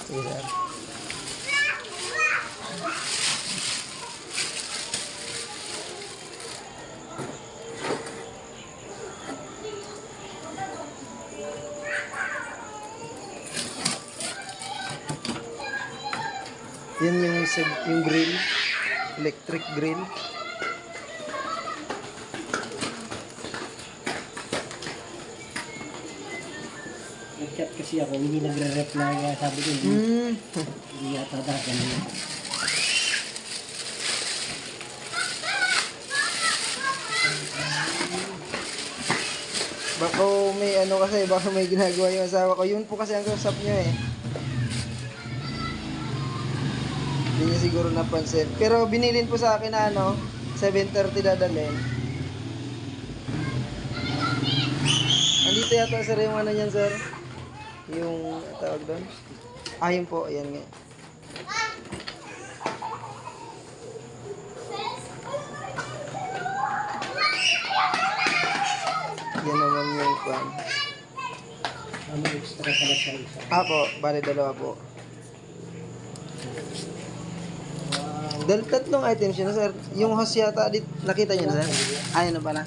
Sige, sir. Yan yung grill, electric grill. Nag-chat kasi ako, hindi nagre-reply. Kaya sabi ko, hindi yata dagan yun. Baka may ano kasi, baka may ginagawa yung asawa ko. Yun po kasi ang kausap nyo eh. Hindi niya siguro napansin. Pero binilin po sa akin na ano, 7:30 dadalhin. Andito yata sir yung ano niyan sir. Yung tawag doon. Ah, yun po. Ayan nga. Yan naman yung plan. Ano extra pala sa isa? Ah po, bali dalawa po. Tatlong items yun sir. Yung host yata, nakita niyo na sir? Ayun na pala.